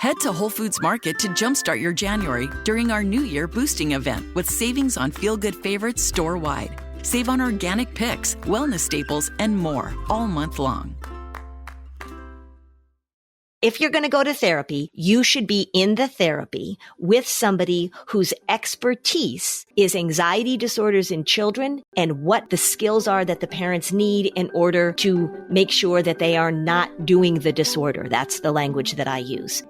Head to Whole Foods Market to jumpstart your January during our New Year boosting event with savings on feel-good favorites store-wide. Save on organic picks, wellness staples, and more all month long. If you're going to go to therapy, you should be in the therapy with somebody whose expertise is anxiety disorders in children and what the skills are that the parents need in order to make sure that they are not doing the disorder. That's the language that I use.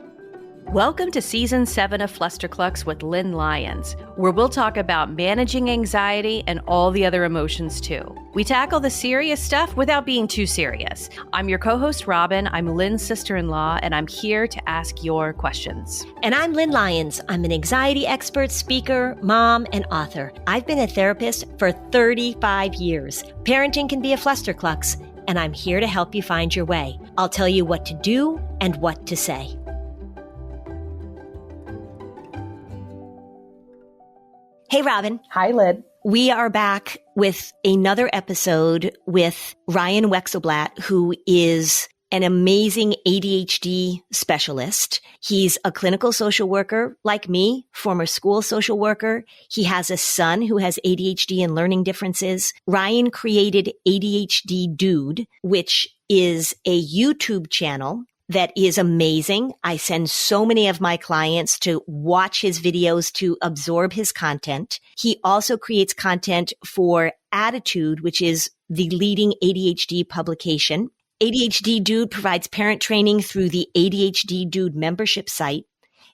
Welcome to Season 7 of Flusterclux with Lynn Lyons, where we'll talk about managing anxiety and all the other emotions too. We tackle the serious stuff without being too serious. I'm your co-host, Robin. I'm Lynn's sister-in-law, and I'm here to ask your questions. And I'm Lynn Lyons. I'm an anxiety expert, speaker, mom, and author. I've been a therapist for 35 years. Parenting can be a Flusterclux, and I'm here to help you find your way. I'll tell you what to do and what to say. Hey, Robin. Hi, Lynn. We are back with another episode with Ryan Wexelblatt, who is an amazing ADHD specialist. He's a clinical social worker like me, former school social worker. He has a son who has ADHD and learning differences. Ryan created ADHD Dude, which is a YouTube channel that is amazing. I send so many of my clients to watch his videos to absorb his content. He also creates content for AUDIT, which is the leading ADHD publication. ADHD Dude provides parent training through the ADHD Dude membership site.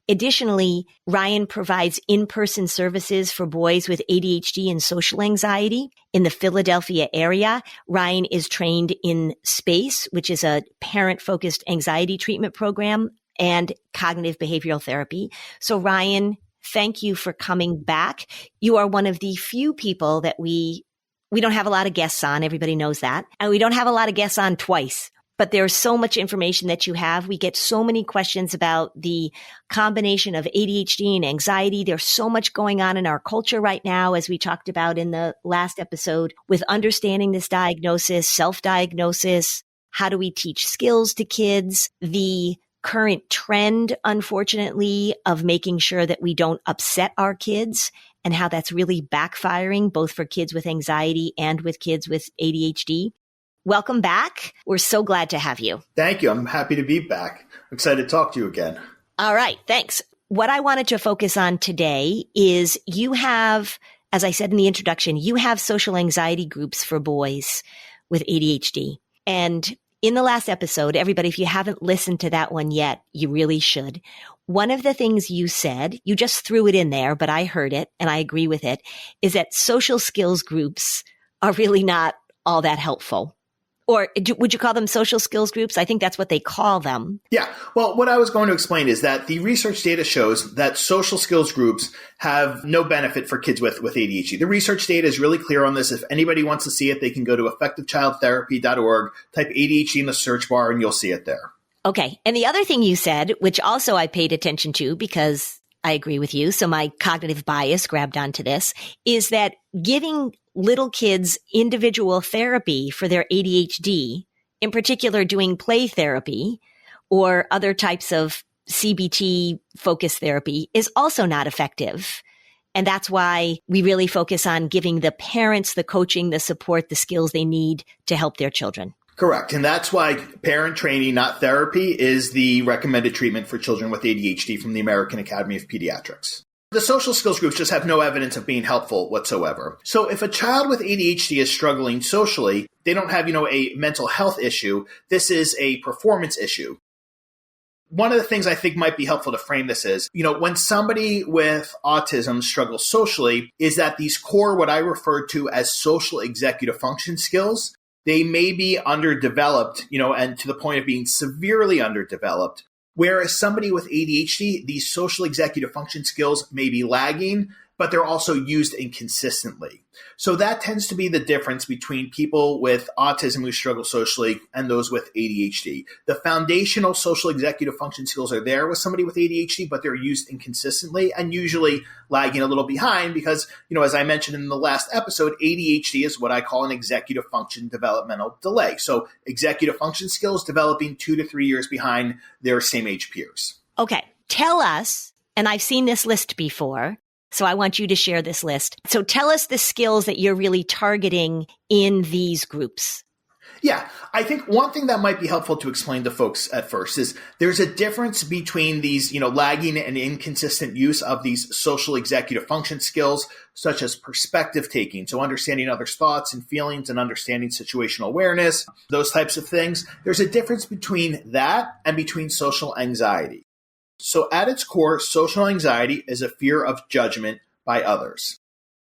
Additionally, Ryan provides in-person services for boys with ADHD and social anxiety in the Philadelphia area. Ryan is trained in SPACE, which is a parent-focused anxiety treatment program, and cognitive behavioral therapy. So Ryan, thank you for coming back. You are one of the few people that we don't have a lot of guests on. Everybody knows that. And we don't have a lot of guests on twice. But there's so much information that you have. We get so many questions about the combination of ADHD and anxiety. There's so much going on in our culture right now, as we talked about in the last episode, with understanding this diagnosis, self-diagnosis. How do we teach skills to kids? The current trend, unfortunately, of making sure that we don't upset our kids and how that's really backfiring both for kids with anxiety and with kids with ADHD. Welcome back. We're so glad to have you. Thank you. I'm happy to be back. I'm excited to talk to you again. All right. Thanks. What I wanted to focus on today is you have, as I said in the introduction, you have social anxiety groups for boys with ADHD. And in the last episode, everybody, if you haven't listened to that one yet, you really should. One of the things you said, you just threw it in there, but I heard it and I agree with it, is that social skills groups are really not all that helpful. Or would you call them social skills groups? I think that's what they call them. Yeah. Well, what I was going to explain is that the research data shows that social skills groups have no benefit for kids with ADHD. The research data is really clear on this. If anybody wants to see it, they can go to effectivechildtherapy.org, type ADHD in the search bar, and you'll see it there. Okay. And the other thing you said, which also I paid attention to because I agree with you, so my cognitive bias grabbed onto this, is that giving little kids individual therapy for their ADHD, in particular doing play therapy or other types of CBT focused therapy, is also not effective. And that's why we really focus on giving the parents the coaching, the support, the skills they need to help their children. Correct. And that's why parent training, not therapy, is the recommended treatment for children with ADHD from the American Academy of Pediatrics. The social skills groups just have no evidence of being helpful whatsoever. So if a child with ADHD is struggling socially, they don't have, a mental health issue. This is a performance issue. One of the things I think might be helpful to frame this is, when somebody with autism struggles socially, is that these core, what I refer to as social executive function skills, they may be underdeveloped, and to the point of being severely underdeveloped. Whereas somebody with ADHD, these social executive function skills may be lagging, but they're also used inconsistently. So that tends to be the difference between people with autism who struggle socially and those with ADHD. The foundational social executive function skills are there with somebody with ADHD, but they're used inconsistently and usually lagging a little behind because, as I mentioned in the last episode, ADHD is what I call an executive function developmental delay. So executive function skills developing 2 to 3 years behind their same age peers. Okay. tell us, and I've seen this list before, so I want you to share this list. So tell us the skills that you're really targeting in these groups. Yeah, I think one thing that might be helpful to explain to folks at first is there's a difference between these, lagging and inconsistent use of these social executive function skills, such as perspective taking. So understanding others' thoughts and feelings and understanding situational awareness, those types of things. There's a difference between that and between social anxiety. So at its core, social anxiety is a fear of judgment by others.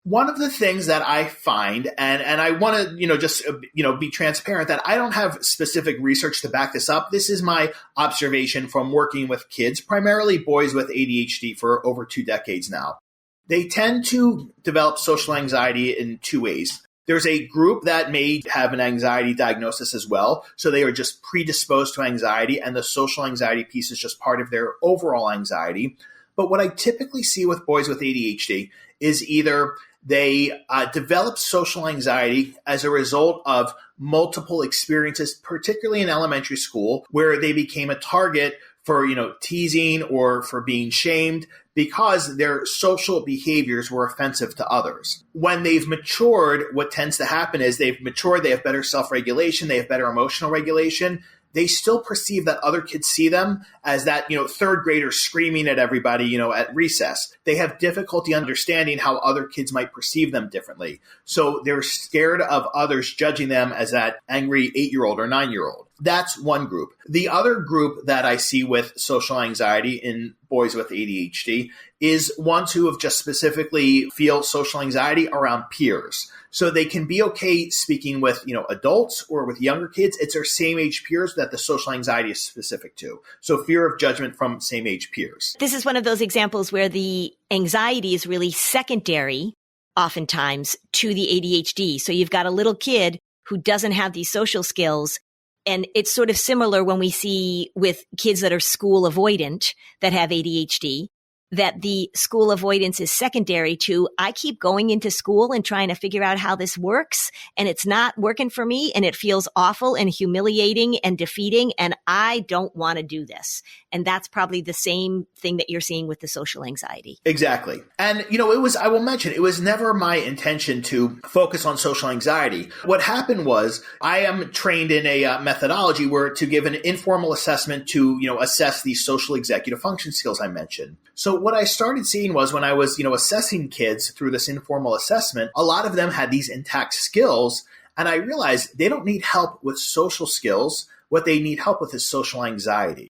One of the things that I find, and I want to, be transparent that I don't have specific research to back this up. This is my observation from working with kids, primarily boys with ADHD for over 2 decades now. They tend to develop social anxiety in 2 ways. There's a group that may have an anxiety diagnosis as well. So they are just predisposed to anxiety, and the social anxiety piece is just part of their overall anxiety. But what I typically see with boys with ADHD is either they develop social anxiety as a result of multiple experiences, particularly in elementary school, where they became a target for, teasing or for being shamed because their social behaviors were offensive to others. When they've matured, what tends to happen is they've matured, they have better self-regulation, they have better emotional regulation. They still perceive that other kids see them as that, third grader screaming at everybody, at recess. They have difficulty understanding how other kids might perceive them differently. So they're scared of others judging them as that angry 8-year-old or 9-year-old. That's one group. The other group that I see with social anxiety in boys with ADHD is ones who have just specifically feel social anxiety around peers. So they can be okay speaking with, adults or with younger kids. It's their same age peers that the social anxiety is specific to. So fear of judgment from same age peers. This is one of those examples where the anxiety is really secondary, oftentimes, to the ADHD. So you've got a little kid who doesn't have these social skills. And it's sort of similar when we see with kids that are school avoidant that have ADHD, that the school avoidance is secondary to, I keep going into school and trying to figure out how this works, and it's not working for me, and it feels awful and humiliating and defeating, and I don't want to do this. And that's probably the same thing that you're seeing with the social anxiety. Exactly. And, I will mention, it was never my intention to focus on social anxiety. What happened was I am trained in a methodology where to give an informal assessment to, assess these social executive function skills I mentioned. So what I started seeing was when I was, assessing kids through this informal assessment, a lot of them had these intact skills. And I realized they don't need help with social skills. What they need help with is social anxiety.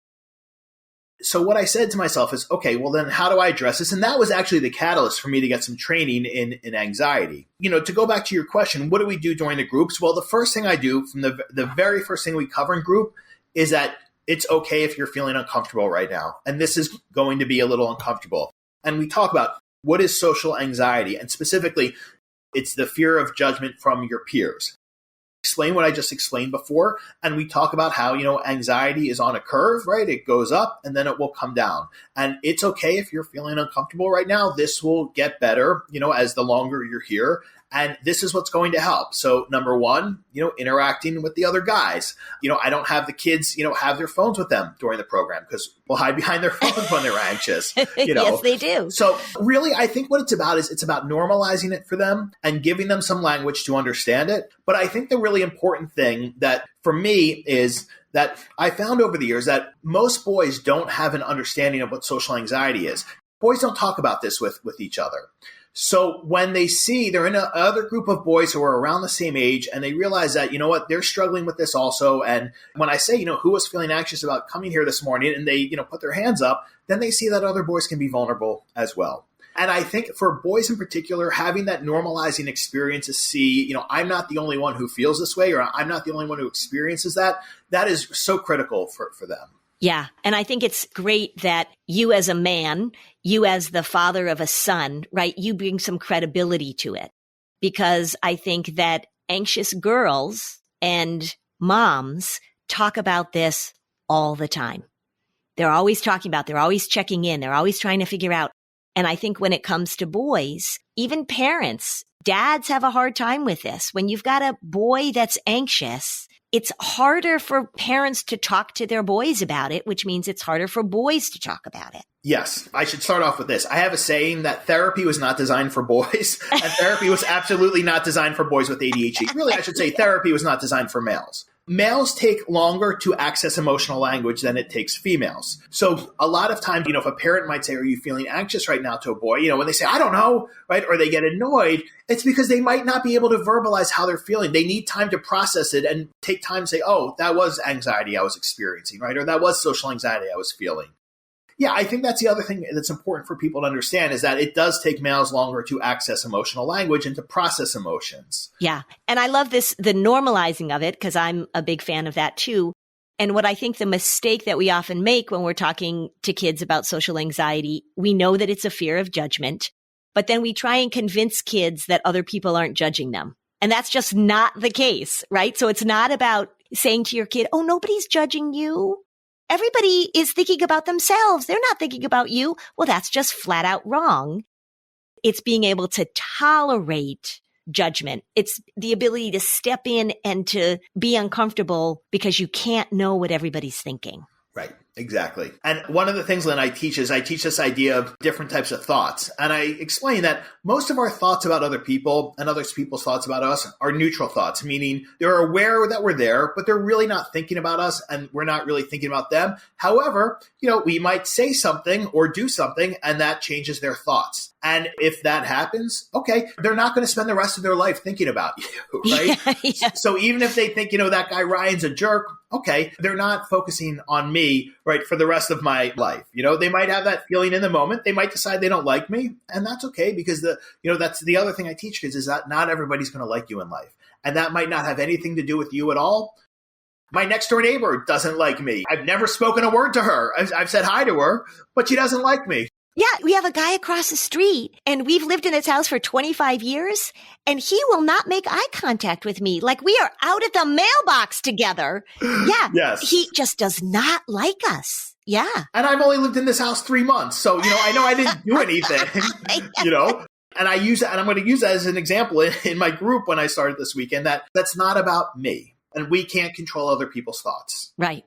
So what I said to myself is, okay, well then how do I address this? And that was actually the catalyst for me to get some training in anxiety. To go back to your question, what do we do during the groups? Well, the first thing I do from the very first thing we cover in group is that it's okay if you're feeling uncomfortable right now. And this is going to be a little uncomfortable. And we talk about what is social anxiety. And specifically, it's the fear of judgment from your peers. Explain what I just explained before. And we talk about how, anxiety is on a curve, right? It goes up and then it will come down. And it's okay if you're feeling uncomfortable right now. This will get better, as the longer you're here. And this is what's going to help. So number one, interacting with the other guys. I don't have the kids, have their phones with them during the program because we'll hide behind their phones when they're anxious. Yes, they do. So really, I think what it's about is it's about normalizing it for them and giving them some language to understand it. But I think the really important thing that for me is that I found over the years that most boys don't have an understanding of what social anxiety is. Boys don't talk about this with each other. So when they see they're in another group of boys who are around the same age and they realize that, they're struggling with this also. And when I say, who was feeling anxious about coming here this morning and they, put their hands up, then they see that other boys can be vulnerable as well. And I think for boys in particular, having that normalizing experience to see, I'm not the only one who feels this way or I'm not the only one who experiences that is so critical for them. Yeah. And I think it's great that you as a man, you as the father of a son, right, you bring some credibility to it. Because I think that anxious girls and moms talk about this all the time. They're always talking about, they're always checking in, they're always trying to figure out. And I think when it comes to boys, even parents, dads have a hard time with this. When you've got a boy that's anxious, it's harder for parents to talk to their boys about it, which means it's harder for boys to talk about it. Yes, I should start off with this. I have a saying that therapy was not designed for boys, and therapy was absolutely not designed for boys with ADHD. Really, I should say therapy was not designed for males. Males take longer to access emotional language than it takes females. So a lot of times, if a parent might say, are you feeling anxious right now to a boy? When they say, I don't know, right? Or they get annoyed, it's because they might not be able to verbalize how they're feeling. They need time to process it and take time to say, oh, that was anxiety I was experiencing, right? Or that was social anxiety I was feeling. Yeah, I think that's the other thing that's important for people to understand is that it does take males longer to access emotional language and to process emotions. Yeah. And I love this, the normalizing of it, because I'm a big fan of that too. And what I think the mistake that we often make when we're talking to kids about social anxiety, we know that it's a fear of judgment, but then we try and convince kids that other people aren't judging them. And that's just not the case, right? So it's not about saying to your kid, oh, nobody's judging you. Everybody is thinking about themselves. They're not thinking about you. Well, that's just flat out wrong. It's being able to tolerate judgment. It's the ability to step in and to be uncomfortable because you can't know what everybody's thinking. Right. Exactly. And one of the things, Lynn, I teach this idea of different types of thoughts. And I explain that most of our thoughts about other people and other people's thoughts about us are neutral thoughts, meaning they're aware that we're there, but they're really not thinking about us and we're not really thinking about them. However, we might say something or do something and that changes their thoughts. And if that happens, okay, they're not going to spend the rest of their life thinking about you, right? Yeah. So even if they think, that guy Ryan's a jerk, okay, they're not focusing on me, right, for the rest of my life. They might have that feeling in the moment. They might decide they don't like me, and that's okay because that's the other thing I teach kids is that not everybody's going to like you in life. And that might not have anything to do with you at all. My next door neighbor doesn't like me. I've never spoken a word to her. I've said hi to her, but she doesn't like me. Yeah, we have a guy across the street and we've lived in his house for 25 years and he will not make eye contact with me. Like we are out at the mailbox together. Yeah. Yes. He just does not like us. Yeah. And I've only lived in this house 3 months. So, I know I didn't do anything, and I use that, and I'm going to use that as an example in my group when I started this weekend, that's not about me and we can't control other people's thoughts. Right.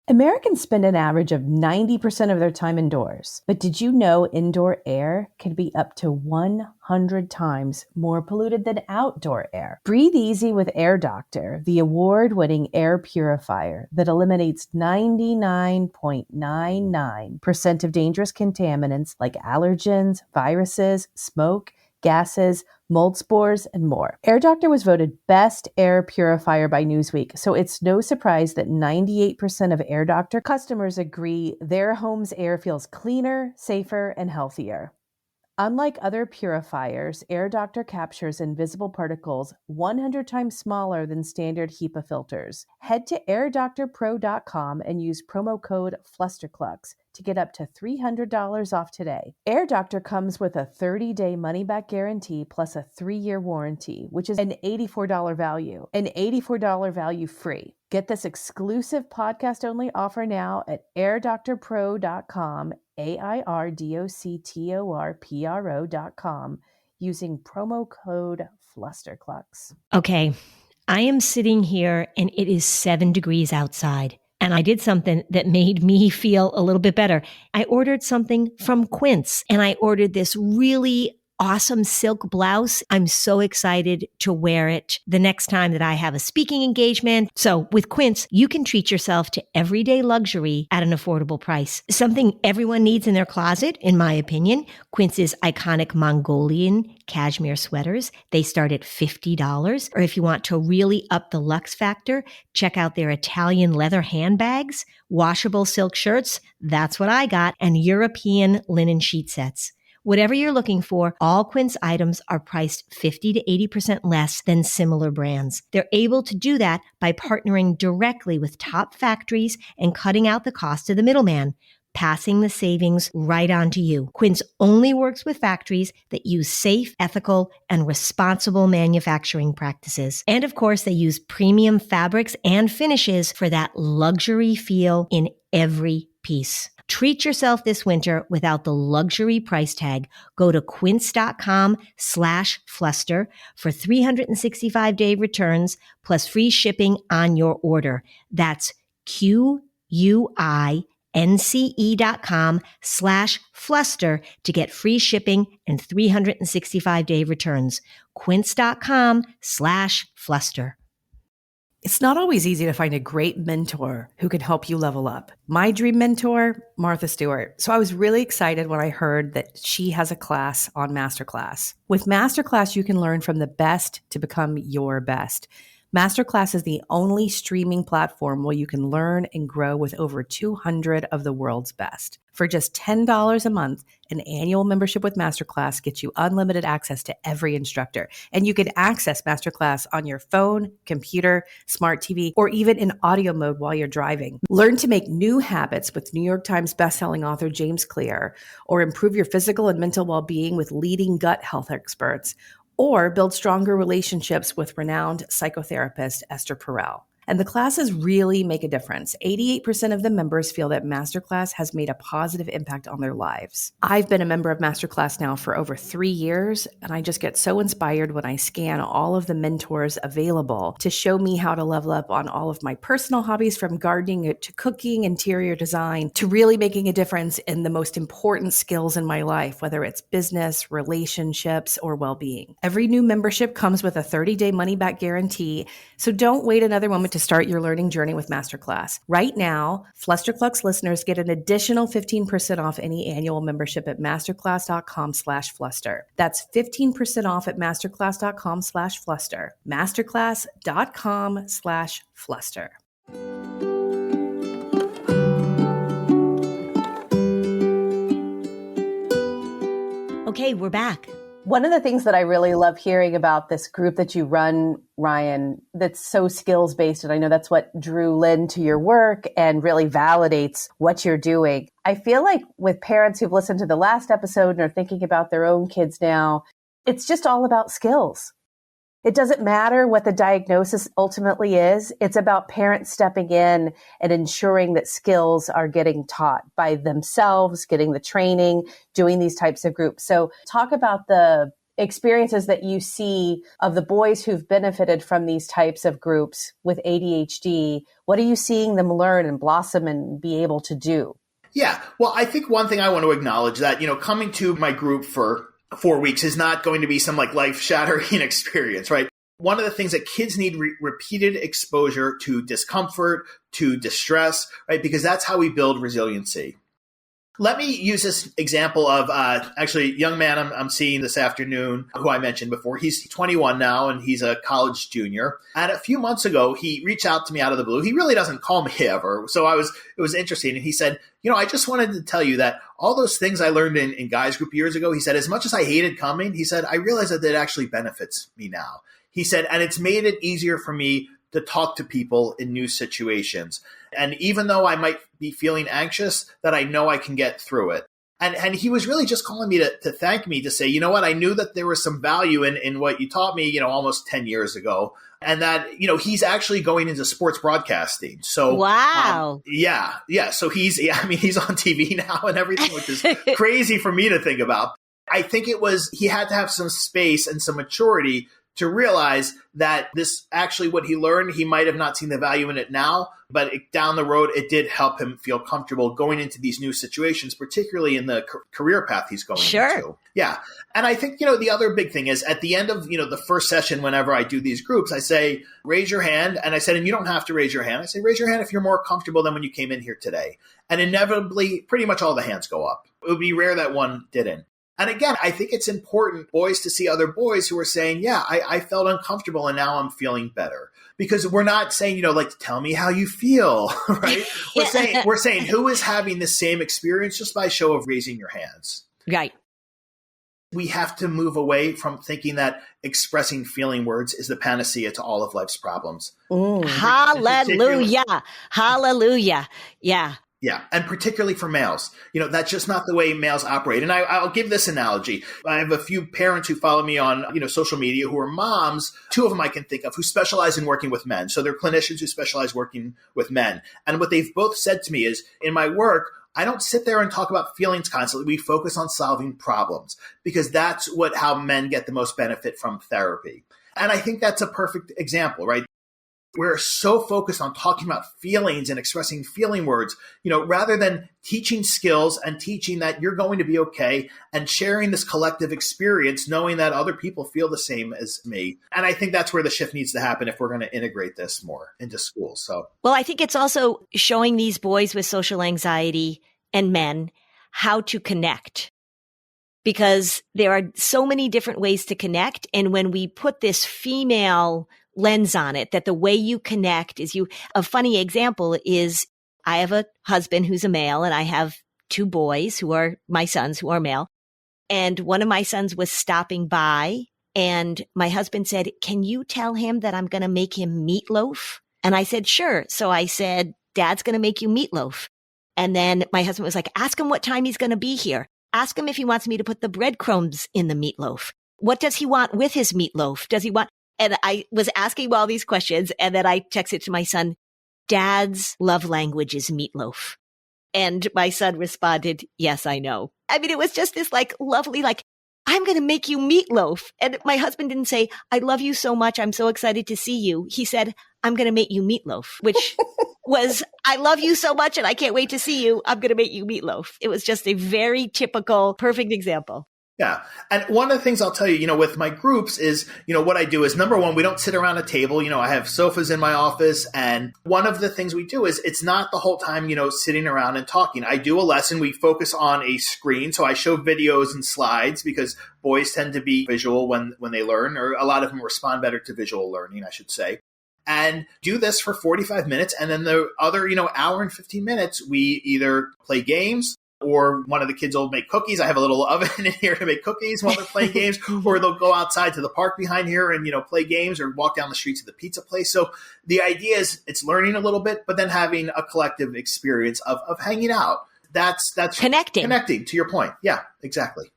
Americans spend an average of 90% of their time indoors. But did you know indoor air can be up to 100 times more polluted than outdoor air? Breathe easy with Air Doctor, the award-winning air purifier that eliminates 99.99% of dangerous contaminants like allergens, viruses, smoke, gases, mold spores, and more. Air Doctor was voted best air purifier by Newsweek, so it's no surprise that 98% of Air Doctor customers agree their home's air feels cleaner, safer, and healthier. Unlike other purifiers, Air Doctor captures invisible particles 100 times smaller than standard HEPA filters. Head to airdoctorpro.com and use promo code Flusterclux to get up to $300 off today. Air Doctor comes with a 30-day money-back guarantee plus a 3-year warranty, which is an $84 value. An $84 value free. Get this exclusive podcast-only offer now at airdoctorpro.com, airdoctorpro.com, using promo code Flusterclux. Okay, I am sitting here and it is 7 degrees outside. And I did something that made me feel a little bit better. I ordered something from Quince and I ordered this really awesome silk blouse. I'm so excited to wear it the next time that I have a speaking engagement. So with Quince, you can treat yourself to everyday luxury at an affordable price. Something everyone needs in their closet, in my opinion. Quince's iconic Mongolian cashmere sweaters, they start at $50. Or if you want to really up the luxe factor, check out their Italian leather handbags, washable silk shirts, that's what I got, and European linen sheet sets. Whatever you're looking for, all Quince items are priced 50 to 80% less than similar brands. They're able to do that by partnering directly with top factories and cutting out the cost of the middleman, passing the savings right on to you. Quince only works with factories that use safe, ethical, and responsible manufacturing practices. And of course, they use premium fabrics and finishes for that luxury feel in every piece. Treat yourself this winter without the luxury price tag. Go to quince.com/fluster for 365-day returns plus free shipping on your order. That's QUINCE.com/fluster to get free shipping and 365-day returns. Quince.com/fluster. It's not always easy to find a great mentor who can help you level up. My dream mentor, Martha Stewart. So I was really excited when I heard that she has a class on Masterclass. With Masterclass, you can learn from the best to become your best. Masterclass is the only streaming platform where you can learn and grow with over 200 of the world's best. For just $10 a month, an annual membership with Masterclass gets you unlimited access to every instructor. And you can access Masterclass on your phone, computer, smart TV, or even in audio mode while you're driving. Learn to make new habits with New York Times bestselling author James Clear, or improve your physical and mental well-being with leading gut health experts, or build stronger relationships with renowned psychotherapist Esther Perel. And the classes really make a difference. 88% of the members feel that Masterclass has made a positive impact on their lives. I've been a member of Masterclass now for over 3 years, and I just get so inspired when I scan all of the mentors available to show me how to level up on all of my personal hobbies, from gardening to cooking, interior design, to really making a difference in the most important skills in my life, whether it's business, relationships, or well-being. Every new membership comes with a 30-day money-back guarantee, so don't wait another moment to start your learning journey with Masterclass. Right now, Flusterclux listeners get an additional 15% off any annual membership at masterclass.com/fluster. That's 15% off at masterclass.com/fluster. Masterclass.com/fluster. Okay, we're back. One of the things that I really love hearing about this group that you run, Ryan, that's so skills-based, and I know that's what drew Lynn to your work and really validates what you're doing. I feel like with parents who've listened to the last episode and are thinking about their own kids now, it's just all about skills. It doesn't matter what the diagnosis ultimately is. It's about parents stepping in and ensuring that skills are getting taught by themselves, getting the training, doing these types of groups. So talk about the experiences that you see of the boys who've benefited from these types of groups with ADHD. What are you seeing them learn and blossom and be able to do? Yeah. Well, I think one thing I want to acknowledge that, coming to my group for 4 weeks is not going to be some life-shattering experience, right? One of the things that kids need repeated exposure to discomfort, to distress, right? Because that's how we build resiliency. Let me use this example of actually a young man I'm seeing this afternoon who I mentioned before. He's 21 now and he's a college junior. And a few months ago, he reached out to me out of the blue. He really doesn't call me ever. So it was interesting. And he said, I just wanted to tell you that all those things I learned in guys group years ago, he said, as much as I hated coming, he said, I realize that it actually benefits me now. He said, and it's made it easier for me to talk to people in new situations. And even though I might be feeling anxious, that I know I can get through it. And he was really just calling me to thank me, to say, you know what, I knew that there was some value in what you taught me, almost 10 years ago. And that, he's actually going into sports broadcasting. So, wow. Yeah. So he's on TV now and everything, which is crazy for me to think about. I think he had to have some space and some maturity to realize that this actually what he learned, he might have not seen the value in it now, but down the road, it did help him feel comfortable going into these new situations, particularly in the career path he's going into. Yeah. And I think, the other big thing is at the end of, the first session, whenever I do these groups, I say, raise your hand. And I said, and you don't have to raise your hand. I say, raise your hand if you're more comfortable than when you came in here today. And inevitably, pretty much all the hands go up. It would be rare that one didn't. And again, I think it's important, boys, to see other boys who are saying, yeah, I felt uncomfortable and now I'm feeling better. Because we're not saying, tell me how you feel, right? We're saying who is having the same experience just by show of raising your hands. Right. We have to move away from thinking that expressing feeling words is the panacea to all of life's problems. Hallelujah. Hallelujah. Yeah. Yeah. And particularly for males, that's just not the way males operate. And I'll give this analogy. I have a few parents who follow me on, social media who are moms. 2 of them I can think of who specialize in working with men. So they're clinicians who specialize working with men. And what they've both said to me is, in my work, I don't sit there and talk about feelings constantly. We focus on solving problems because that's how men get the most benefit from therapy. And I think that's a perfect example, right? We're so focused on talking about feelings and expressing feeling words, rather than teaching skills and teaching that you're going to be okay and sharing this collective experience, knowing that other people feel the same as me. And I think that's where the shift needs to happen if we're going to integrate this more into schools. So, well, I think it's also showing these boys with social anxiety and men how to connect, because there are so many different ways to connect. And when we put this female lens on it, that the way you connect is a funny example is I have a husband who's a male and I have two boys who are my sons who are male. And one of my sons was stopping by and my husband said, "Can you tell him that I'm going to make him meatloaf?" And I said, "Sure." So I said, "Dad's going to make you meatloaf." And then my husband was like, "Ask him what time he's going to be here. Ask him if he wants me to put the breadcrumbs in the meatloaf. What does he want with his meatloaf? Does he want?" And I was asking all these questions. And then I texted to my son, "Dad's love language is meatloaf." And my son responded, "Yes, I know." I mean, it was just this lovely, "I'm going to make you meatloaf." And my husband didn't say, "I love you so much. I'm so excited to see you." He said, "I'm going to make you meatloaf," which was, "I love you so much and I can't wait to see you. I'm going to make you meatloaf." It was just a very typical, perfect example. Yeah. And one of the things I'll tell you, with my groups is, what I do is, number one, we don't sit around a table. I have sofas in my office. And one of the things we do is it's not the whole time, sitting around and talking. I do a lesson. We focus on a screen. So I show videos and slides because boys tend to be visual when they learn, or a lot of them respond better to visual learning, I should say. And do this for 45 minutes. And then the other, hour and 15 minutes, we either play games, or one of the kids will make cookies. I have a little oven in here to make cookies while they're playing games, or they'll go outside to the park behind here and, play games, or walk down the streets of the pizza place. So the idea is it's learning a little bit, but then having a collective experience of hanging out. That's connecting to your point. Yeah, exactly.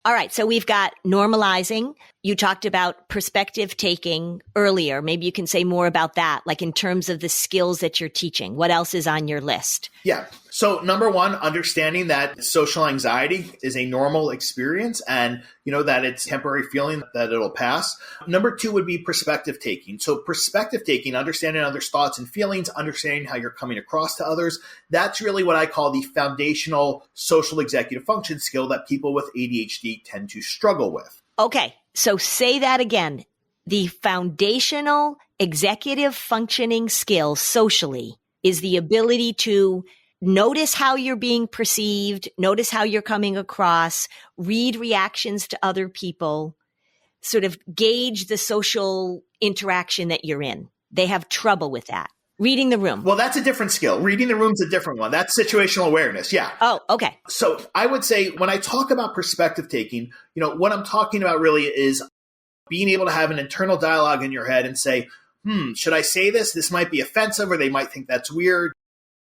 All right. So we've got normalizing. You talked about perspective taking earlier. Maybe you can say more about that, in terms of the skills that you're teaching. What else is on your list? Yeah. So number one, understanding that social anxiety is a normal experience and, that it's temporary feeling, that it'll pass. Number two would be perspective taking. So perspective taking, understanding others' thoughts and feelings, understanding how you're coming across to others. That's really what I call the foundational social executive function skill that people with ADHD tend to struggle with. Okay. So say that again. The foundational executive functioning skill socially is the ability to notice how you're being perceived, notice how you're coming across, read reactions to other people, sort of gauge the social interaction that you're in. They have trouble with that. Reading the room. Well, that's a different skill. Reading the room's a different one. That's situational awareness. Yeah. Oh, okay. So I would say when I talk about perspective taking, what I'm talking about really is being able to have an internal dialogue in your head and say, should I say this? This might be offensive, or they might think that's weird.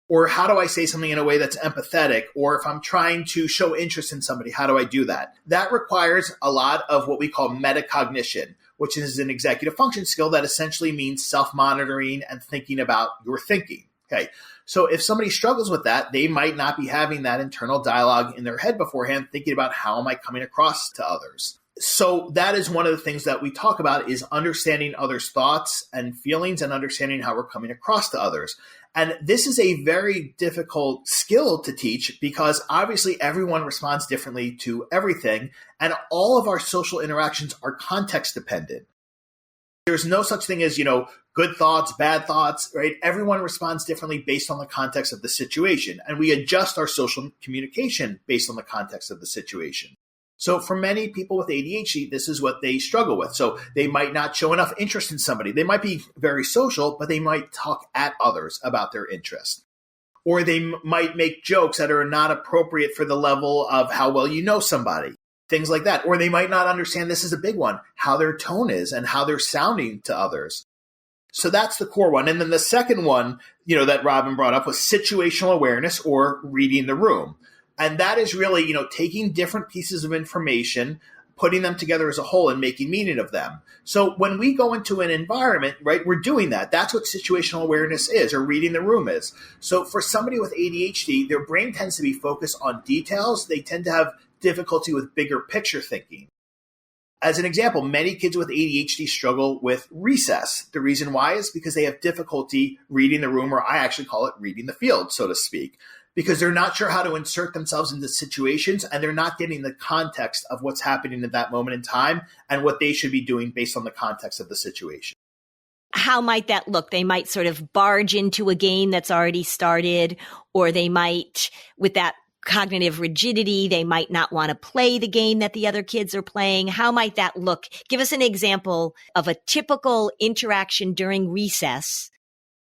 Or how do I say something in a way that's empathetic? Or if I'm trying to show interest in somebody, how do I do that? That requires a lot of what we call metacognition, which is an executive function skill that essentially means self-monitoring and thinking about your thinking. Okay. So if somebody struggles with that, they might not be having that internal dialogue in their head beforehand, thinking about how am I coming across to others. So that is one of the things that we talk about, is understanding others' thoughts and feelings and understanding how we're coming across to others. And this is a very difficult skill to teach because obviously everyone responds differently to everything. And all of our social interactions are context dependent. There's no such thing as, good thoughts, bad thoughts, right? Everyone responds differently based on the context of the situation. And we adjust our social communication based on the context of the situation. So for many people with ADHD, this is what they struggle with. So they might not show enough interest in somebody. They might be very social, but they might talk at others about their interest. Or they might make jokes that are not appropriate for the level of how well you know somebody, things like that. Or they might not understand, this is a big one, how their tone is and how they're sounding to others. So that's the core one. And then the second one, that Robin brought up was situational awareness, or reading the room. And that is really, taking different pieces of information, putting them together as a whole and making meaning of them. So when we go into an environment, right, we're doing that. That's what situational awareness is, or reading the room is. So for somebody with ADHD, their brain tends to be focused on details. They tend to have difficulty with bigger picture thinking. As an example, many kids with ADHD struggle with recess. The reason why is because they have difficulty reading the room, or I actually call it reading the field, so to speak, because they're not sure how to insert themselves into situations, and they're not getting the context of what's happening at that moment in time and what they should be doing based on the context of the situation. How might that look? They might sort of barge into a game that's already started, or they might, with that cognitive rigidity, they might not want to play the game that the other kids are playing. How might that look? Give us an example of a typical interaction during recess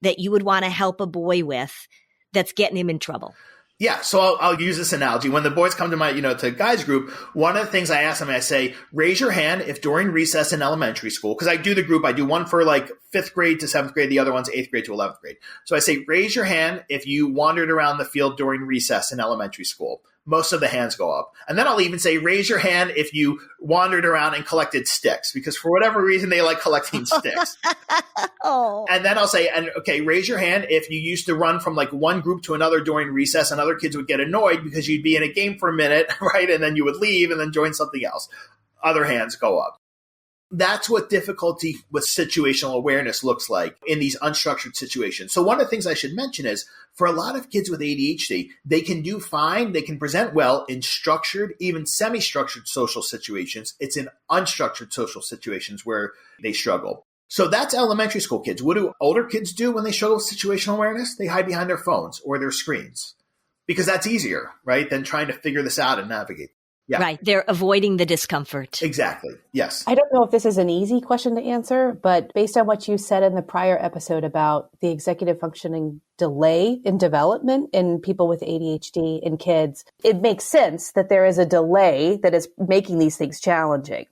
that you would want to help a boy with that's getting him in trouble. Yeah, so I'll use this analogy. When the boys come to my, to guys group, one of the things I ask them, I say, raise your hand if during recess in elementary school, because I do the group, I do one for like 5th grade to 7th grade, the other one's 8th grade to 11th grade. So I say, raise your hand if you wandered around the field during recess in elementary school. Most of the hands go up. And then I'll even say, raise your hand if you wandered around and collected sticks, because for whatever reason, they like collecting sticks. Oh. And then I'll say, okay, raise your hand if you used to run from like one group to another during recess, and other kids would get annoyed because you'd be in a game for a minute, right? And then you would leave and then join something else. Other hands go up. That's what difficulty with situational awareness looks like in these unstructured situations. So one of the things I should mention is for a lot of kids with ADHD, they can do fine. They can present well in structured, even semi-structured social situations. It's in unstructured social situations where they struggle. So that's elementary school kids. What do older kids do when they struggle with situational awareness? They hide behind their phones or their screens because that's easier, right, than trying to figure this out and navigate. Yeah. Right. They're avoiding the discomfort. Exactly. Yes. I don't know if this is an easy question to answer, but based on what you said in the prior episode about the executive functioning delay in development in people with ADHD in kids, it makes sense that there is a delay that is making these things challenging.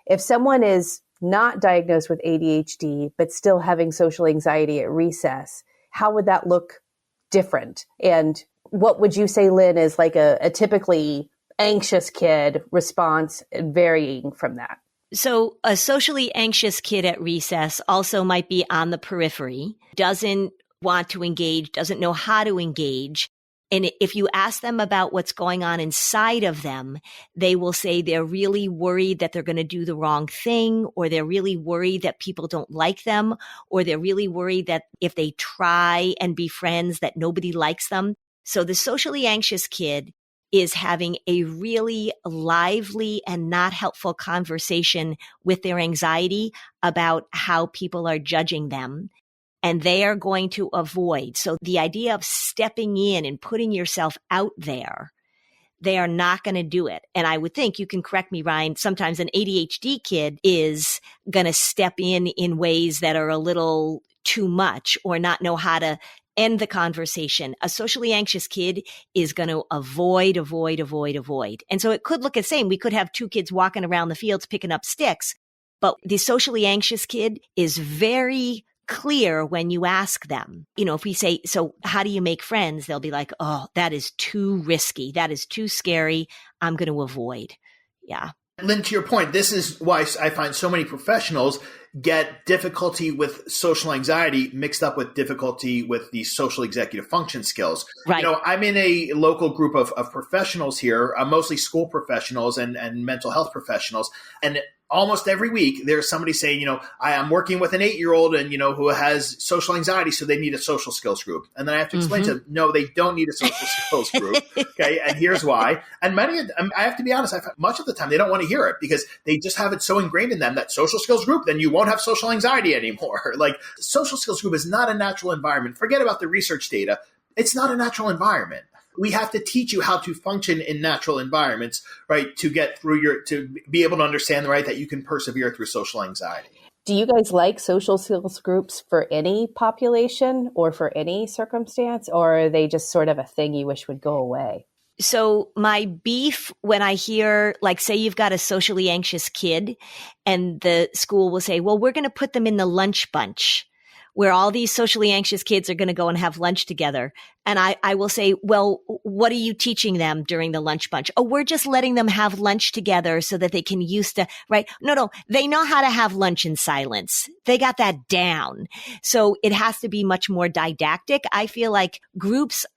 If someone is not diagnosed with ADHD, but still having social anxiety at recess, how would that look different? And what would you say, Lynn, is like a typically anxious kid response varying from that? So a socially anxious kid at recess also might be on the periphery, doesn't want to engage, doesn't know how to engage. And if you ask them about what's going on inside of them, they will say they're really worried that they're going to do the wrong thing, or they're really worried that people don't like them, or they're really worried that if they try and be friends that nobody likes them. So the socially anxious kid is having a really lively and not helpful conversation with their anxiety about how people are judging them. And they are going to avoid. So the idea of stepping in and putting yourself out there, they are not going to do it. And I would think, you can correct me, Ryan, sometimes an ADHD kid is going to step in ways that are a little too much or not know how to end the conversation. A socially anxious kid is going to avoid. And so it could look the same. We could have two kids walking around the fields picking up sticks, but the socially anxious kid is very clear when you ask them. If we say, so how do you make friends? They'll be like, oh, that is too risky. That is too scary. I'm going to avoid. Yeah. Lynn, to your point, this is why I find so many professionals get difficulty with social anxiety mixed up with difficulty with the social executive function skills. Right. I'm in a local group of professionals here, mostly school professionals and mental health professionals. And almost every week there's somebody saying, I am working with an 8-year-old and, who has social anxiety, so they need a social skills group. And then I have to explain to them, no, they don't need a social skills group. Okay. And here's why. And I have to be honest, much of the time they don't want to hear it because they just have it so ingrained in them that social skills group, then you won't have social anxiety anymore. Like, social skills group is not a natural environment. Forget about the research data. It's not a natural environment. We have to teach you how to function in natural environments, right? To get through to be able to understand, right, that you can persevere through social anxiety. Do you guys like social skills groups for any population or for any circumstance, or are they just sort of a thing you wish would go away? So my beef when I hear, like, say you've got a socially anxious kid and the school will say, well, we're going to put them in the lunch bunch, where all these socially anxious kids are going to go and have lunch together. And I will say, well, what are you teaching them during the lunch bunch? Oh, we're just letting them have lunch together so that they can right? No, they know how to have lunch in silence. They got that down. So it has to be much more didactic. I feel like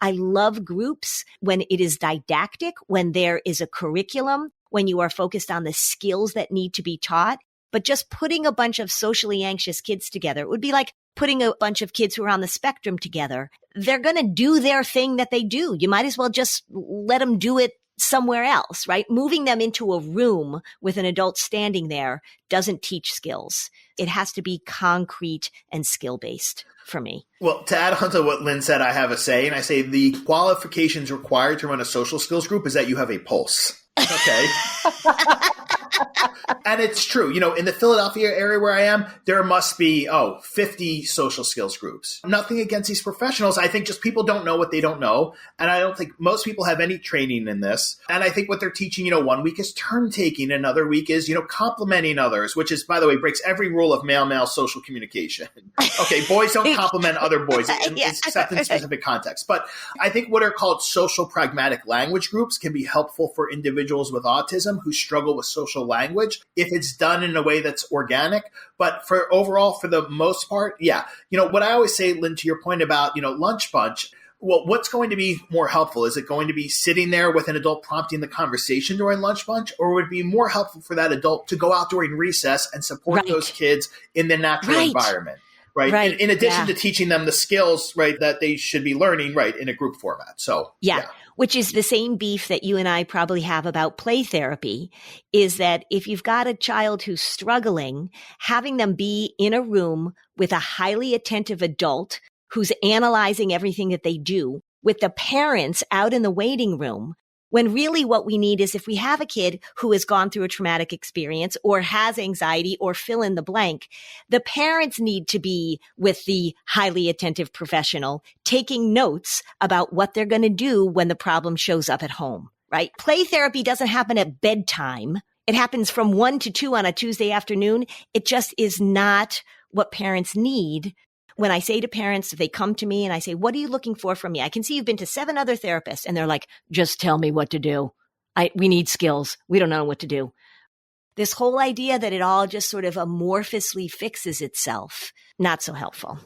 I love groups when it is didactic, when there is a curriculum, when you are focused on the skills that need to be taught. But just putting a bunch of socially anxious kids together, it would be like putting a bunch of kids who are on the spectrum together. They're going to do their thing that they do. You might as well just let them do it somewhere else, right? Moving them into a room with an adult standing there doesn't teach skills. It has to be concrete and skill-based for me. Well, to add on to what Lynn said, I have a say, and I say the qualifications required to run a social skills group is that you have a pulse. Okay. And it's true. In the Philadelphia area where I am, there must be, 50 social skills groups. Nothing against these professionals. I think just people don't know what they don't know. And I don't think most people have any training in this. And I think what they're teaching, one week is turn taking, another week is, complimenting others, which is, by the way, breaks every rule of male-male social communication. Okay, boys don't compliment other boys except in specific contexts. But I think what are called social pragmatic language groups can be helpful for individuals with autism who struggle with social language if it's done in a way that's organic. But for the most part, yeah. What I always say, Lynn, to your point about, lunch bunch, well, what's going to be more helpful? Is it going to be sitting there with an adult prompting the conversation during lunch bunch, or would it be more helpful for that adult to go out during recess and support those kids in the natural environment? Right. In addition to teaching them the skills, right, that they should be learning, right, in a group format. So, yeah. Which is the same beef that you and I probably have about play therapy, is that if you've got a child who's struggling, having them be in a room with a highly attentive adult who's analyzing everything that they do, with the parents out in the waiting room, when really what we need is if we have a kid who has gone through a traumatic experience or has anxiety or fill in the blank, the parents need to be with the highly attentive professional taking notes about what they're going to do when the problem shows up at home, right? Play therapy doesn't happen at bedtime. It happens from 1 to 2 on a Tuesday afternoon. It just is not what parents need. When I say to parents, if they come to me and I say, what are you looking for from me? I can see you've been to 7 other therapists and they're like, just tell me what to do. We need skills. We don't know what to do. This whole idea that it all just sort of amorphously fixes itself, not so helpful.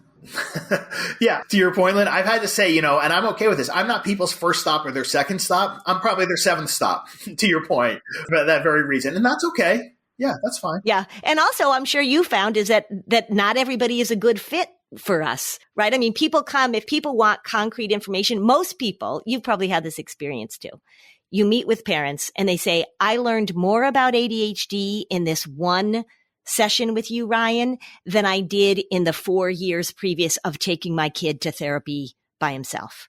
Yeah. To your point, Lynn, I've had to say, and I'm okay with this. I'm not people's first stop or their second stop. I'm probably their 7th stop, to your point, for that very reason. And that's okay. Yeah, that's fine. Yeah. And also, I'm sure you found is that not everybody is a good fit for us, right? I mean, people come, if people want concrete information, most people, you've probably had this experience too. You meet with parents and they say, I learned more about ADHD in this one session with you, Ryan, than I did in the 4 years previous of taking my kid to therapy by himself.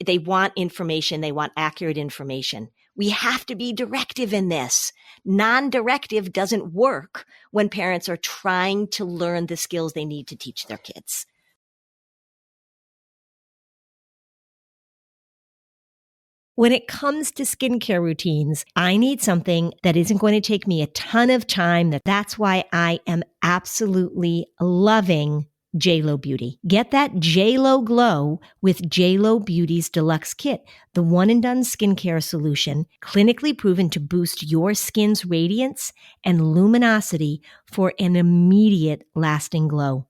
They want information. They want accurate information. We have to be directive in this. Non-directive doesn't work when parents are trying to learn the skills they need to teach their kids. When it comes to skincare routines, I need something that isn't going to take me a ton of time. That's why I am absolutely loving JLo Beauty. Get that JLo glow with JLo Beauty's Deluxe Kit, the one and done skincare solution, clinically proven to boost your skin's radiance and luminosity for an immediate lasting glow.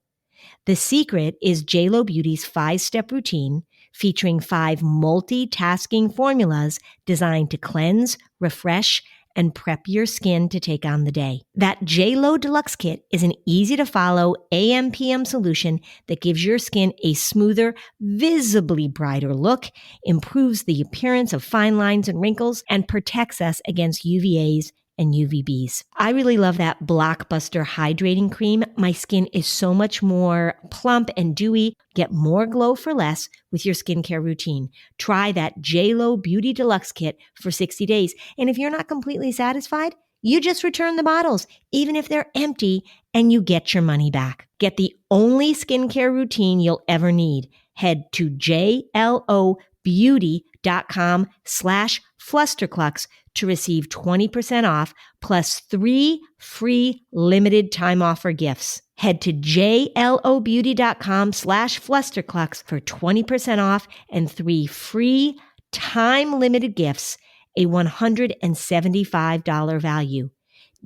The secret is JLo Beauty's 5-step routine featuring 5 multitasking formulas designed to cleanse, refresh, and prep your skin to take on the day. That JLo Deluxe Kit is an easy-to-follow AM/PM solution that gives your skin a smoother, visibly brighter look, improves the appearance of fine lines and wrinkles, and protects us against UVAs and UVBs. I really love that Blockbuster Hydrating Cream. My skin is so much more plump and dewy. Get more glow for less with your skincare routine. Try that JLo Beauty Deluxe Kit for 60 days. And if you're not completely satisfied, you just return the bottles, even if they're empty, and you get your money back. Get the only skincare routine you'll ever need. Head to jlobeauty.com/Flusterclux to receive 20% off plus 3 free limited time offer gifts. Head to jlobeauty.com/flusterclux for 20% off and 3 free time-limited gifts, a $175 value.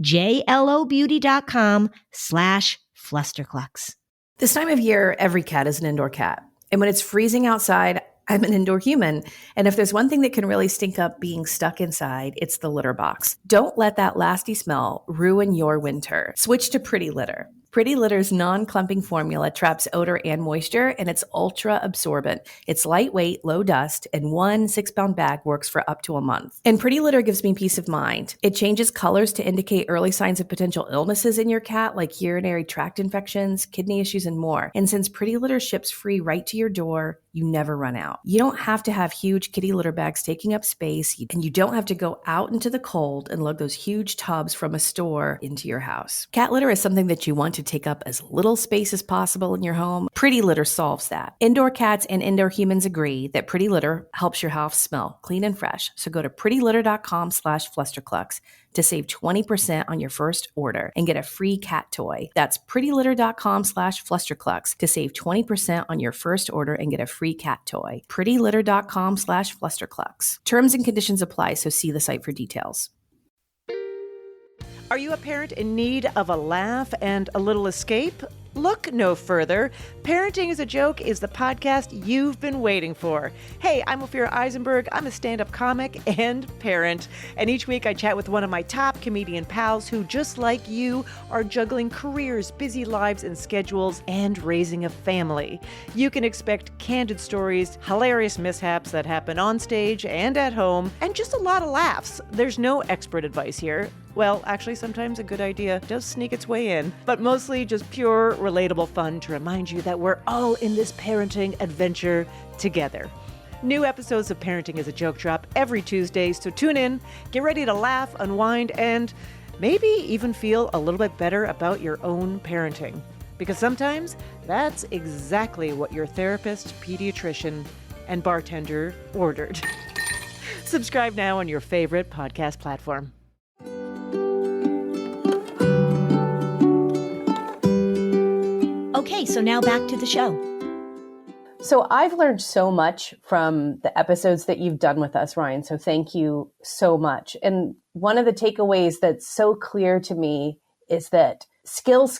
jlobeauty.com/flusterclux. This time of year, every cat is an indoor cat. And when it's freezing outside, I'm an indoor human. And if there's one thing that can really stink up being stuck inside, it's the litter box. Don't let that lasty smell ruin your winter. Switch to Pretty Litter. Pretty Litter's non-clumping formula traps odor and moisture, and it's ultra absorbent. It's lightweight, low dust, and one 6-pound bag works for up to a month. And Pretty Litter gives me peace of mind. It changes colors to indicate early signs of potential illnesses in your cat, like urinary tract infections, kidney issues, and more. And since Pretty Litter ships free right to your door, you never run out. You don't have to have huge kitty litter bags taking up space, and you don't have to go out into the cold and lug those huge tubs from a store into your house. Cat litter is something that you want to take up as little space as possible in your home. Pretty Litter solves that. Indoor cats and indoor humans agree that Pretty Litter helps your house smell clean and fresh. So go to prettylitter.com/flusterclux to save 20% on your first order and get a free cat toy. That's prettylitter.com/flusterclux to save 20% on your first order and get a free cat toy. prettylitter.com/flusterclux. Terms and conditions apply, so see the site for details. Are you a parent in need of a laugh and a little escape? Look no further. Parenting is a Joke is the podcast you've been waiting for. Hey, I'm Ophira Eisenberg. I'm a stand-up comic and parent. And each week I chat with one of my top comedian pals who, just like you, are juggling careers, busy lives and schedules, and raising a family. You can expect candid stories, hilarious mishaps that happen on stage and at home, and just a lot of laughs. There's no expert advice here. Well, actually, sometimes a good idea does sneak its way in, but mostly just pure, relatable fun to remind you that we're all in this parenting adventure together. New episodes of Parenting is a Joke drop every Tuesday, so tune in, get ready to laugh, unwind, and maybe even feel a little bit better about your own parenting. Because sometimes that's exactly what your therapist, pediatrician, and bartender ordered. Subscribe now on your favorite podcast platform. Okay, so now back to the show. So I've learned so much from the episodes that you've done with us, Ryan. So thank you so much. And one of the takeaways that's so clear to me is that skills.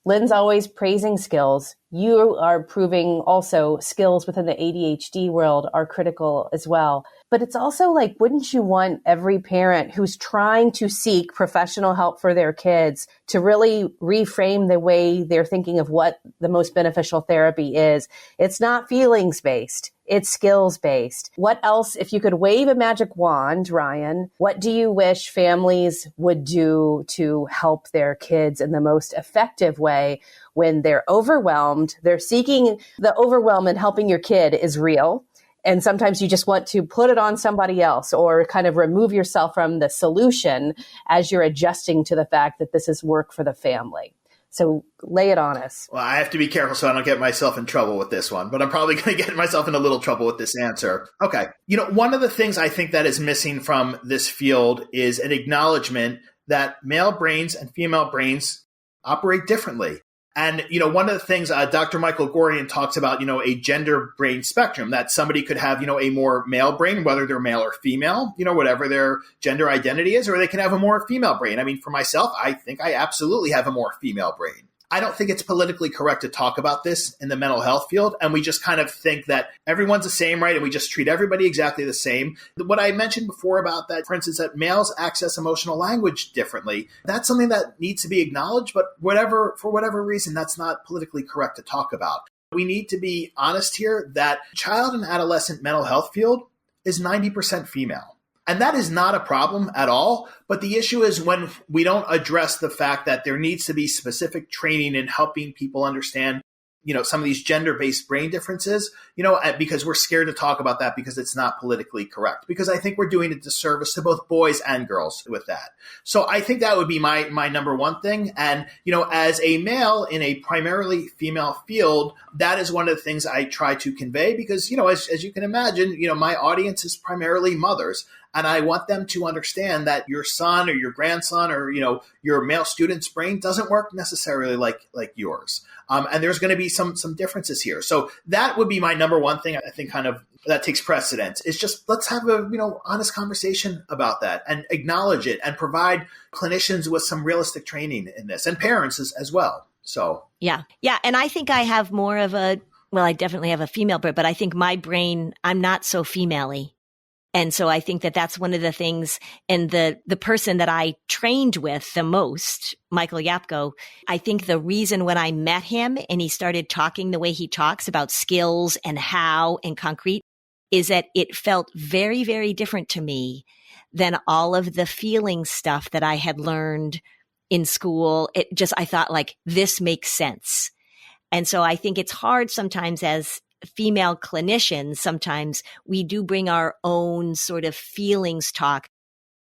Lynn's always praising skills. You are proving also skills within the ADHD world are critical as well. But it's also like, wouldn't you want every parent who's trying to seek professional help for their kids to really reframe the way they're thinking of what the most beneficial therapy is? It's not feelings-based. It's skills-based. What else, if you could wave a magic wand, Ryan, what do you wish families would do to help their kids in the most effective way when they're overwhelmed? They're seeking the overwhelm, and helping your kid is real. And sometimes you just want to put it on somebody else or kind of remove yourself from the solution as you're adjusting to the fact that this is work for the family. So lay it on us. Well, I have to be careful so I don't get myself in trouble with this one, but I'm probably going to get myself in a little trouble with this answer. Okay. One of the things I think that is missing from this field is an acknowledgement that male brains and female brains operate differently. And, one of the things Dr. Michael Gorian talks about, a gender brain spectrum, that somebody could have, a more male brain, whether they're male or female, whatever their gender identity is, or they can have a more female brain. I mean, for myself, I think I absolutely have a more female brain. I don't think it's politically correct to talk about this in the mental health field. And we just kind of think that everyone's the same, right? And we just treat everybody exactly the same. What I mentioned before about that, for instance, that males access emotional language differently, that's something that needs to be acknowledged. But for whatever reason, that's not politically correct to talk about. We need to be honest here that child and adolescent mental health field is 90% female. And that is not a problem at all. But the issue is when we don't address the fact that there needs to be specific training in helping people understand, some of these gender-based brain differences, because we're scared to talk about that because it's not politically correct. Because I think we're doing a disservice to both boys and girls with that. So I think that would be my number one thing. And, as a male in a primarily female field, that is one of the things I try to convey because, as you can imagine, my audience is primarily mothers. And I want them to understand that your son or your grandson or, your male student's brain doesn't work necessarily like yours. And there's going to be some differences here. So that would be my number one thing I think kind of that takes precedence is just let's have a, honest conversation about that and acknowledge it and provide clinicians with some realistic training in this and parents as well. So. Yeah. Yeah. And I think I have more of I definitely have a female brain, but I think my brain, I'm not so female-y. And so I think that that's one of the things. And the person that I trained with the most, Michael Yapko, I think the reason when I met him and he started talking the way he talks about skills and how and concrete is that it felt very, very different to me than all of the feeling stuff that I had learned in school. I thought like, this makes sense. And so I think it's hard sometimes as female clinicians, sometimes we do bring our own sort of feelings talk.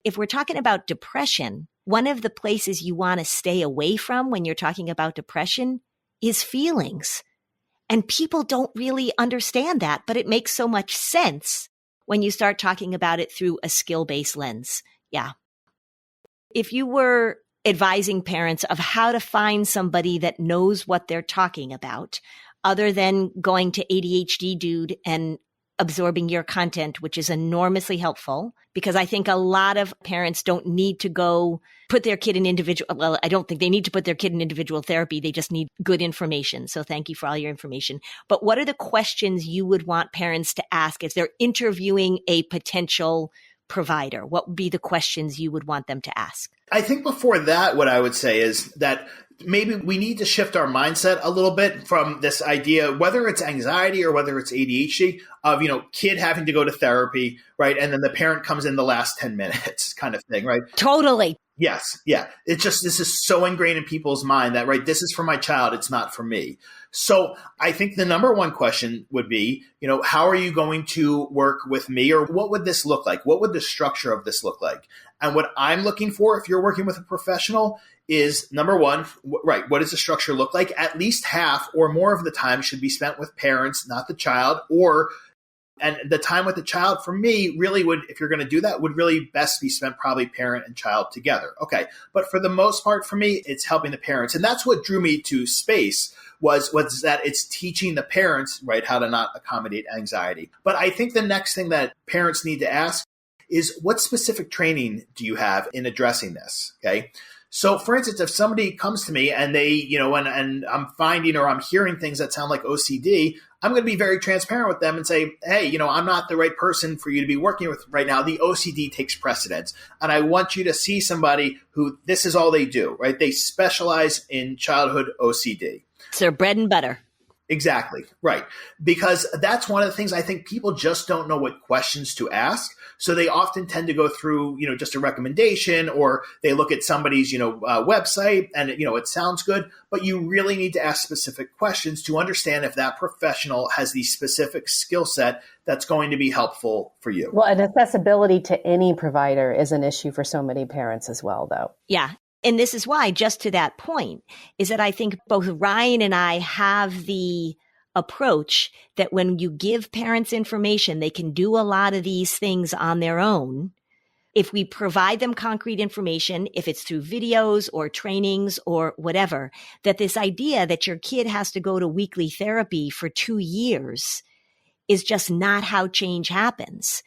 If we're talking about depression, one of the places you want to stay away from when you're talking about depression is feelings. And people don't really understand that, but it makes so much sense when you start talking about it through a skill-based lens. Yeah. If you were advising parents of how to find somebody that knows what they're talking about, other than going to ADHD Dude and absorbing your content, which is enormously helpful, because I think a lot of parents don't need to go put their kid in I don't think they need to put their kid in individual therapy. They just need good information. So thank you for all your information. But what are the questions you would want parents to ask if they're interviewing a potential provider? What would be the questions you would want them to ask? I think before that, what I would say is that maybe we need to shift our mindset a little bit from this idea, whether it's anxiety or whether it's ADHD, of, kid having to go to therapy, right? And then the parent comes in the last 10 minutes kind of thing, right? Totally. Yes. Yeah. It's just, this is so ingrained in people's mind that, right, this is for my child. It's not for me. So I think the number one question would be, how are you going to work with me, or what would this look like? What would the structure of this look like? And what I'm looking for, if you're working with a professional, is number one, right, what does the structure look like? At least half or more of the time should be spent with parents, not the child, and the time with the child for me really would, if you're going to do that, would really best be spent probably parent and child together. Okay. But for the most part, for me, it's helping the parents. And that's what drew me to space was that it's teaching the parents, right, how to not accommodate anxiety. But I think the next thing that parents need to ask is, what specific training do you have in addressing this? Okay. So for instance, if somebody comes to me and they, and I'm finding or I'm hearing things that sound like OCD, I'm going to be very transparent with them and say, hey, I'm not the right person for you to be working with right now. The OCD takes precedence. And I want you to see somebody who this is all they do, right? They specialize in childhood OCD. It's their bread and butter. Exactly. Right. Because that's one of the things I think people just don't know what questions to ask. So they often tend to go through, just a recommendation, or they look at somebody's, website and, it sounds good, but you really need to ask specific questions to understand if that professional has the specific skill set that's going to be helpful for you. Well, and accessibility to any provider is an issue for so many parents as well, though. Yeah. And this is why, just to that point, is that I think both Ryan and I have the approach that when you give parents information, they can do a lot of these things on their own. If we provide them concrete information, if it's through videos or trainings or whatever, that this idea that your kid has to go to weekly therapy for 2 years is just not how change happens.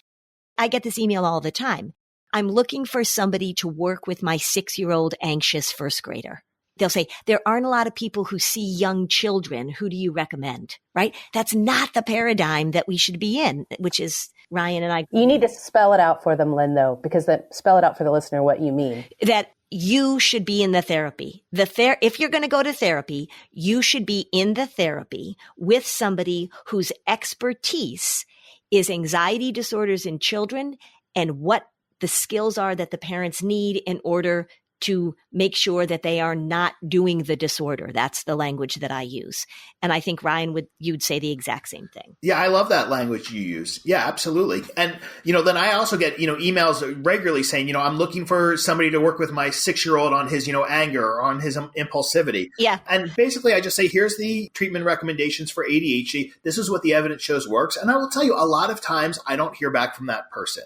I get this email all the time. I'm looking for somebody to work with my 6-year-old anxious first grader. They'll say, there aren't a lot of people who see young children. Who do you recommend? Right? That's not the paradigm that we should be in, which is Ryan and I. You need to spell it out for them, Lynn, though, because spell it out for the listener what you mean. That you should be in the therapy. If you're going to go to therapy, you should be in the therapy with somebody whose expertise is anxiety disorders in children and what the skills are that the parents need in order to make sure that they are not doing the disorder. That's the language that I use. And I think Ryan you'd say the exact same thing. Yeah, I love that language you use. Yeah, absolutely. And, then I also get, emails regularly saying, I'm looking for somebody to work with my 6-year-old on his, anger or on his impulsivity. Yeah. And basically I just say, here's the treatment recommendations for ADHD. This is what the evidence shows works. And I will tell you, a lot of times I don't hear back from that person.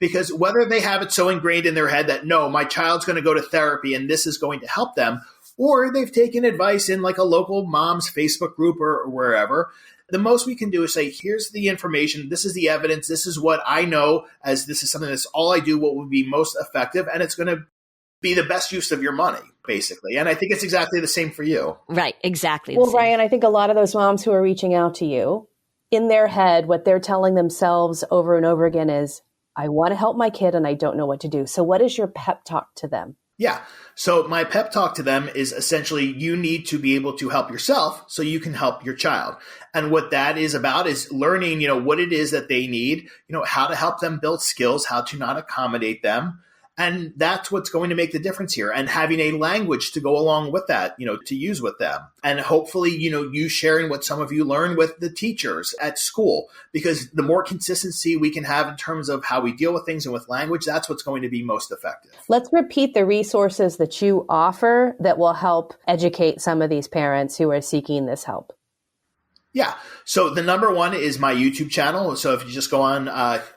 Because whether they have it so ingrained in their head that, no, my child's going to go to therapy and this is going to help them, or they've taken advice in like a local mom's Facebook group or wherever, the most we can do is say, here's the information, this is the evidence, this is what I know, as this is something that's all I do, what would be most effective, and it's going to be the best use of your money, basically. And I think it's exactly the same for you. Right, exactly. Well, Ryan, I think a lot of those moms who are reaching out to you, in their head, what they're telling themselves over and over again is, I want to help my kid and I don't know what to do. So what is your pep talk to them? Yeah. So my pep talk to them is essentially, you need to be able to help yourself so you can help your child. And what that is about is learning, what it is that they need, how to help them build skills, how to not accommodate them. And that's what's going to make the difference here. And having a language to go along with that, to use with them. And hopefully, you sharing what some of you learn with the teachers at school, because the more consistency we can have in terms of how we deal with things and with language, that's what's going to be most effective. Let's repeat the resources that you offer that will help educate some of these parents who are seeking this help. Yeah. So the number one is my YouTube channel. So if you just go on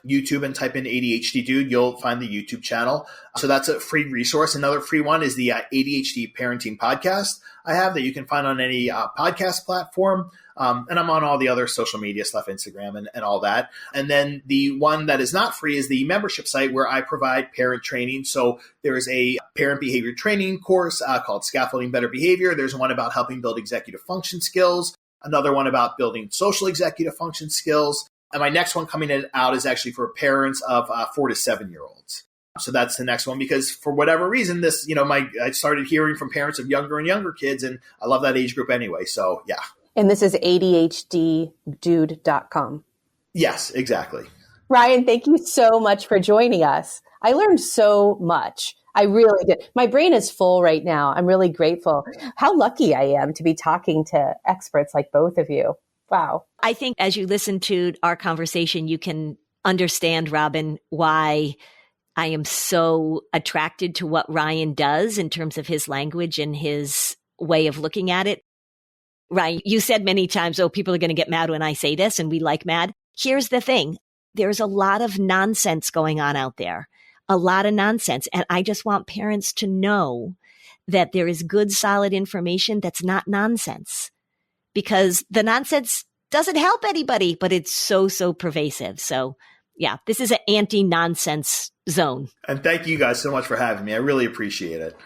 YouTube and type in ADHD Dude, you'll find the YouTube channel. So that's a free resource. Another free one is the ADHD Parenting Podcast I have that you can find on any podcast platform. And I'm on all the other social media stuff, Instagram and all that. And then the one that is not free is the membership site where I provide parent training. So there is a parent behavior training course called Scaffolding Better Behavior. There's one about helping build executive function skills. Another one about building social executive function skills. And my next one coming out is actually for parents of 4 to 7 year olds. So that's the next one, because for whatever reason, this, I started hearing from parents of younger and younger kids, and I love that age group anyway. So yeah. And this is ADHDdude.com. Yes, exactly. Ryan, thank you so much for joining us. I learned so much. I really did. My brain is full right now. I'm really grateful. How lucky I am to be talking to experts like both of you. Wow. I think as you listen to our conversation, you can understand, Robin, why I am so attracted to what Ryan does in terms of his language and his way of looking at it. Ryan, you said many times, people are going to get mad when I say this, and we like mad. Here's the thing. There's a lot of nonsense going on out there. A lot of nonsense. And I just want parents to know that there is good, solid information that's not nonsense, because the nonsense doesn't help anybody, but it's so pervasive. So yeah, this is an anti-nonsense zone. And thank you guys so much for having me. I really appreciate it.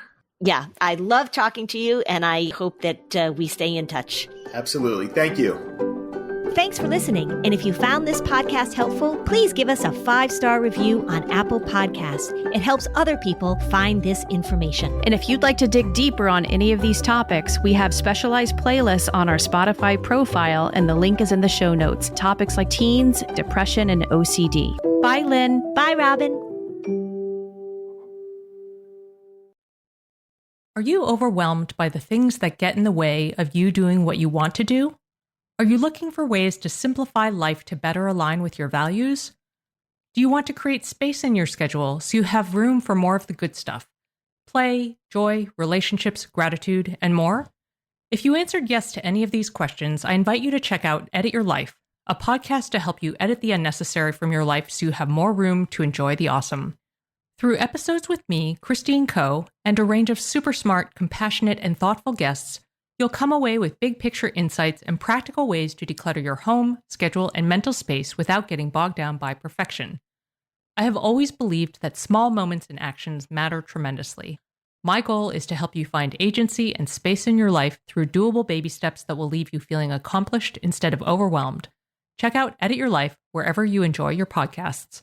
Yeah, I love talking to you, and I hope that we stay in touch. Absolutely. Thank you. Thanks for listening. And if you found this podcast helpful, please give us a 5-star review on Apple Podcasts. It helps other people find this information. And if you'd like to dig deeper on any of these topics, we have specialized playlists on our Spotify profile, and the link is in the show notes. Topics like teens, depression, and OCD. Bye, Lynn. Bye, Robin. Are you overwhelmed by the things that get in the way of you doing what you want to do? Are you looking for ways to simplify life to better align with your values? Do you want to create space in your schedule so you have room for more of the good stuff? Play, joy, relationships, gratitude, and more? If you answered yes to any of these questions, I invite you to check out Edit Your Life, a podcast to help you edit the unnecessary from your life so you have more room to enjoy the awesome. Through episodes with me, Christine Coe, and a range of super smart, compassionate, and thoughtful guests, you'll come away with big picture insights and practical ways to declutter your home, schedule, and mental space without getting bogged down by perfection. I have always believed that small moments and actions matter tremendously. My goal is to help you find agency and space in your life through doable baby steps that will leave you feeling accomplished instead of overwhelmed. Check out Edit Your Life wherever you enjoy your podcasts.